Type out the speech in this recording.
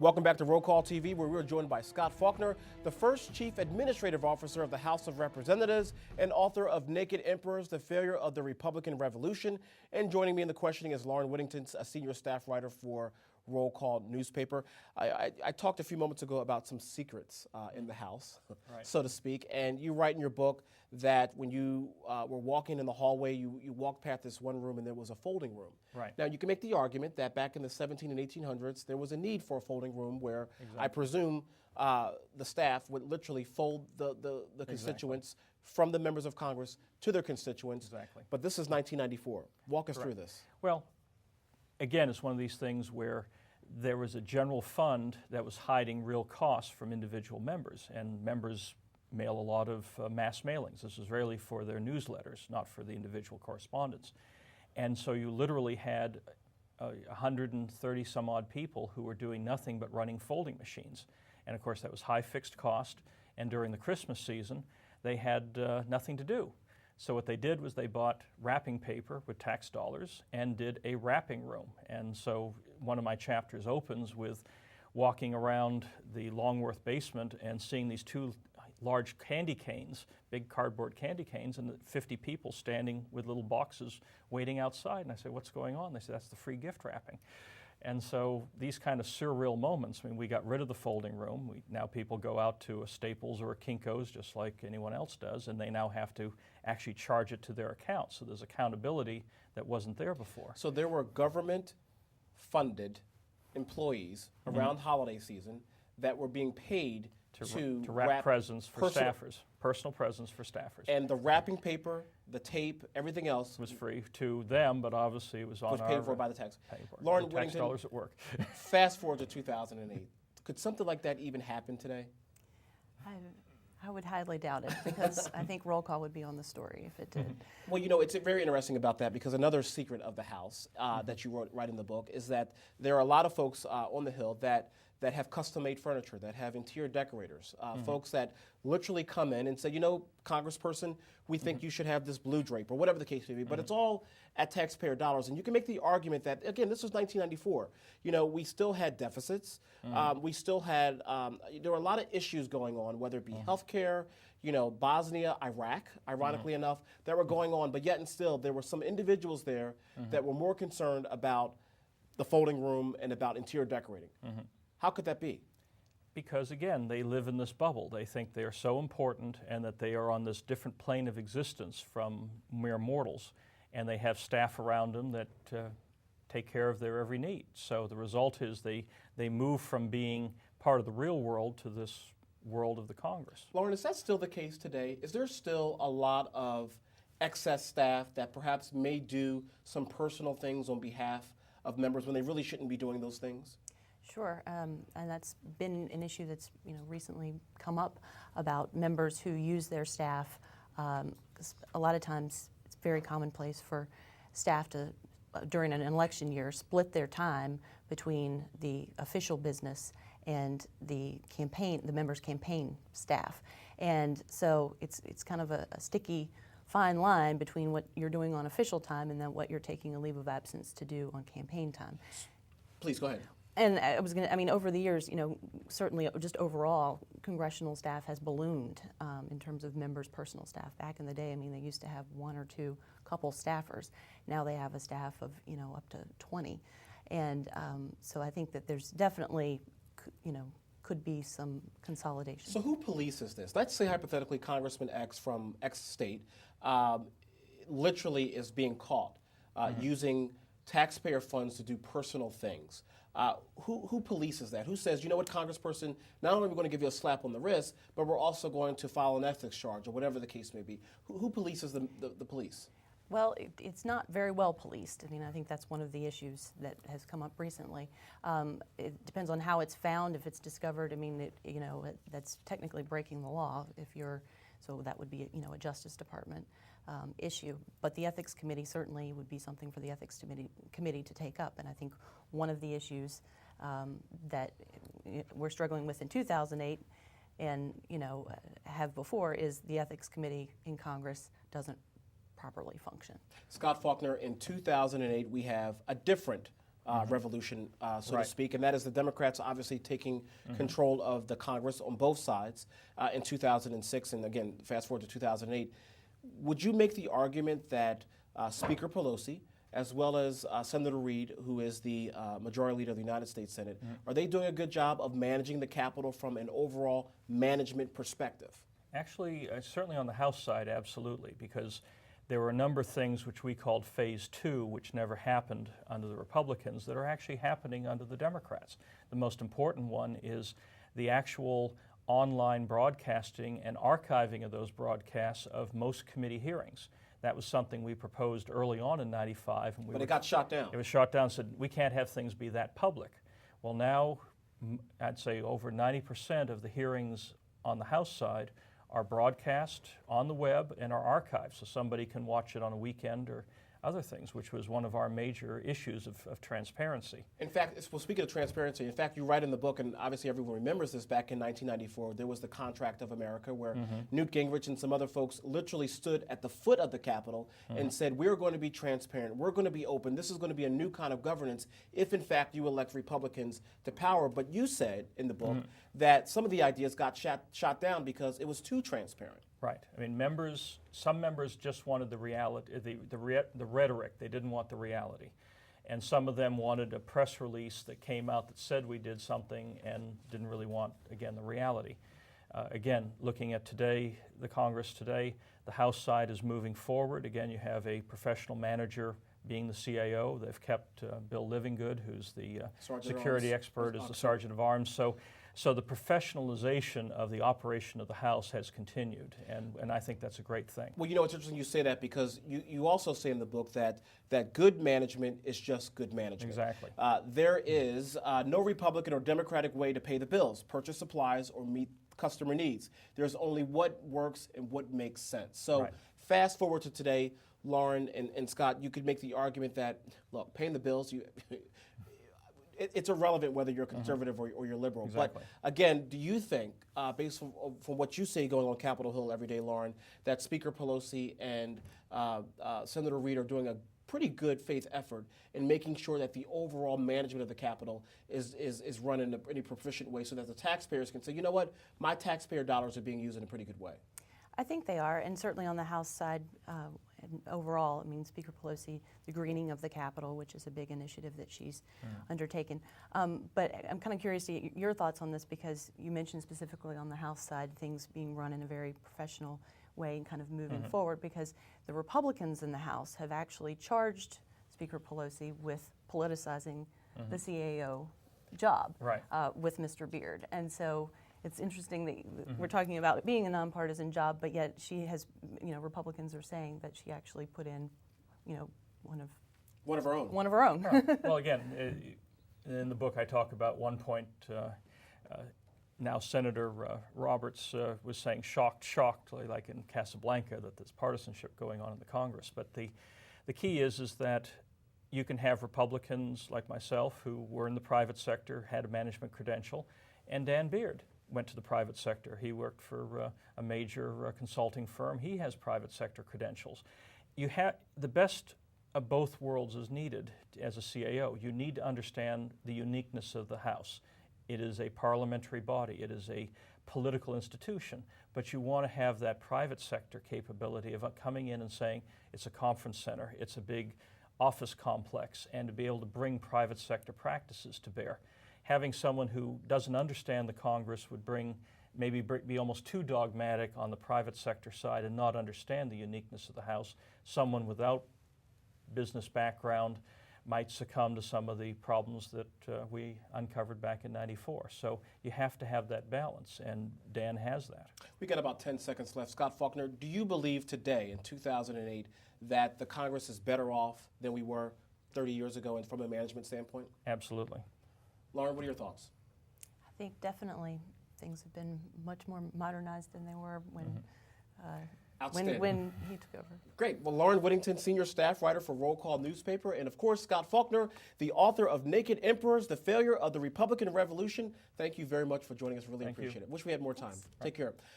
Welcome back to Roll Call TV, where we're joined by Scott Faulkner, the first Chief Administrative Officer of the House of Representatives and author of Naked Emperors, The Failure of the Republican Revolution. And joining me in the questioning is Lauren Whittington, a senior staff writer for Roll Call newspaper. I talked a few moments ago about some secrets in the House, right, so to speak, and you write in your book that when you were walking in the hallway, you walked past this one room and there was a folding room. Right. Now, you can make the argument that back in the 17 and 1800s, there was a need for a folding room where I presume the staff would literally fold the constituents from the members of Congress to their constituents. Exactly. But this is 1994. Walk us through this. Well, again, it's one of these things where there was a general fund that was hiding real costs from individual members, and members mail a lot of mass mailings. This was really for their newsletters, not for the individual correspondence. And so you literally had 130 some odd people who were doing nothing but running folding machines. And of course that was high fixed cost, and during the Christmas season they had nothing to do. So what they did was they bought wrapping paper with tax dollars and did a wrapping room. And so one of my chapters opens with walking around the Longworth basement and seeing these two large candy canes, big cardboard candy canes, and 50 people standing with little boxes waiting outside. And I said, what's going on? They said, that's the free gift wrapping. And so these kind of surreal moments, I mean, we got rid of the folding room. Now people go out to a Staples or a Kinko's just like anyone else does, and they now have to actually charge it to their account. So there's accountability that wasn't there before. So there were government-funded employees around holiday season that were being paid to wrap presents for staffers, personal presents for staffers. And the wrapping paper, the tape, everything else was free to them, but obviously it was on paid for by the tax. Lauren Whittington, tax dollars at work. Fast forward to 2008. Could something like that even happen today? I would highly doubt it, because I think Roll Call would be on the story if it did. Well, you know, it's very interesting about that, because another secret of the House that you write in the book is that there are a lot of folks on the Hill that have custom-made furniture, that have interior decorators, folks that literally come in and say, you know, Congressperson, we think you should have this blue drape, or whatever the case may be, but it's all at taxpayer dollars. And you can make the argument that, again, this was 1994. You know, we still had deficits. We still had, there were a lot of issues going on, whether it be healthcare, you know, Bosnia, Iraq, ironically enough, that were going on, but yet and still, there were some individuals there that were more concerned about the folding room and about interior decorating. How could that be? Because again, they live in this bubble. They think they are so important and that they are on this different plane of existence from mere mortals, and they have staff around them that take care of their every need. So the result is they move from being part of the real world to this world of the Congress. Lauren, is that still the case today? Is there still a lot of excess staff that perhaps may do some personal things on behalf of members when they really shouldn't be doing those things? Sure, and that's been an issue that's recently come up about members who use their staff. A lot of times it's very commonplace for staff to, during an election year, split their time between the official business and the members' campaign staff. And so it's kind of a sticky fine line between what you're doing on official time and then what you're taking a leave of absence to do on campaign time. Please, go ahead. And over the years, you know, certainly just overall, congressional staff has ballooned in terms of members' personal staff. Back in the day, I mean, they used to have one or two couple staffers. Now they have a staff of, you know, up to 20. And so I think that there's definitely, you know, could be some consolidation. So who polices this? Let's say hypothetically Congressman X from X state literally is being caught using taxpayer funds to do personal things. Who polices that? Who says, you know what, Congressperson, not only are we going to give you a slap on the wrist, but we're also going to file an ethics charge, or whatever the case may be? Who polices the police? Well, it's not very well policed. I mean, I think that's one of the issues that has come up recently. It depends on how it's found. If it's discovered, I mean, that's technically breaking the law. So that would be, you know, a Justice Department issue. But the Ethics Committee certainly would be something for the Ethics Committee to take up. And I think one of the issues that we're struggling with in 2008 and, you know, have before is the Ethics Committee in Congress doesn't properly function. Scott Faulkner, in 2008, we have a different revolution, so Right. to speak, and that is the Democrats obviously taking control of the Congress on both sides in 2006, and again, fast forward to 2008. Would you make the argument that Speaker Pelosi, as well as Senator Reid, who is the Majority Leader of the United States Senate, are they doing a good job of managing the Capitol from an overall management perspective? Actually, certainly on the House side, absolutely, because there were a number of things which we called Phase 2, which never happened under the Republicans, that are actually happening under the Democrats. The most important one is the actual online broadcasting and archiving of those broadcasts of most committee hearings. That was something we proposed early on in '95. And But it got shot down. It was shot down and said, we can't have things be that public. Well, now, I'd say over 90% of the hearings on the House side are broadcast on the web and are archived, so somebody can watch it on a weekend or other things, which was one of our major issues of transparency. In fact, well, speaking of transparency, in fact, you write in the book, and obviously everyone remembers this, back in 1994, there was the Contract of America where Newt Gingrich and some other folks literally stood at the foot of the Capitol and said, we're going to be transparent, we're going to be open, this is going to be a new kind of governance if, in fact, you elect Republicans to power. But you said in the book that some of the ideas got shot down because it was too transparent. Right. I mean, some members just wanted the reality, the rhetoric. They didn't want the reality. And some of them wanted a press release that came out that said we did something and didn't really want, again, the reality. Again, looking at today, the Congress today, the House side is moving forward. Again, you have a professional manager being the CAO. They've kept Bill Livingood, who's the security expert, as the Sergeant of Arms. So the professionalization of the operation of the House has continued, and I think that's a great thing. Well, you know, it's interesting you say that, because you also say in the book that good management is just good management. Exactly. There is no Republican or Democratic way to pay the bills, purchase supplies, or meet customer needs. There's only what works and what makes sense. So Right. fast forward to today, Lauren and Scott, you could make the argument that, look, paying the bills, it's irrelevant whether you're conservative or you're liberal. Exactly. But again, do you think, based from what you see going on Capitol Hill every day, Lauren, that Speaker Pelosi and Senator Reid are doing a pretty good faith effort in making sure that the overall management of the Capitol is run in a pretty proficient way, so that the taxpayers can say, you know what, my taxpayer dollars are being used in a pretty good way? I think they are, and certainly on the House side, and overall, I mean, Speaker Pelosi, the greening of the Capitol, which is a big initiative that she's undertaken. But I'm kind of curious to get your thoughts on this, because you mentioned specifically on the House side things being run in a very professional way and kind of moving forward, because the Republicans in the House have actually charged Speaker Pelosi with politicizing the CAO job Right. with Mr. Beard. And so it's interesting that we're talking about it being a nonpartisan job, but yet she has, Republicans are saying that she actually put in, one of her own. One of her own. Well, again, in the book I talk about one point, now Senator Roberts was saying shocked, like in Casablanca, that there's partisanship going on in the Congress. But the key is that you can have Republicans like myself who were in the private sector, had a management credential, and Dan Beard went to the private sector. He worked for a major consulting firm. He has private sector credentials. You have the best of both worlds is needed as a CAO. You need to understand the uniqueness of the House. It is a parliamentary body. It is a political institution. But you want to have that private sector capability of coming in and saying it's a conference center, it's a big office complex, and to be able to bring private sector practices to bear. Having someone who doesn't understand the Congress would be almost too dogmatic on the private sector side and not understand the uniqueness of the House. Someone without business background might succumb to some of the problems that we uncovered back in '94. So you have to have that balance, and Dan has that. We got about 10 seconds left. Scott Faulkner, do you believe today, in 2008, that the Congress is better off than we were 30 years ago, and from a management standpoint? Absolutely. Lauren, what are your thoughts? I think definitely things have been much more modernized than they were when when he took over. Great. Well, Lauren Whittington, senior staff writer for Roll Call newspaper, and of course, Scott Faulkner, the author of Naked Emperors, The Failure of the Republican Revolution. Thank you very much for joining us. Really appreciate it. Wish we had more time. Take care.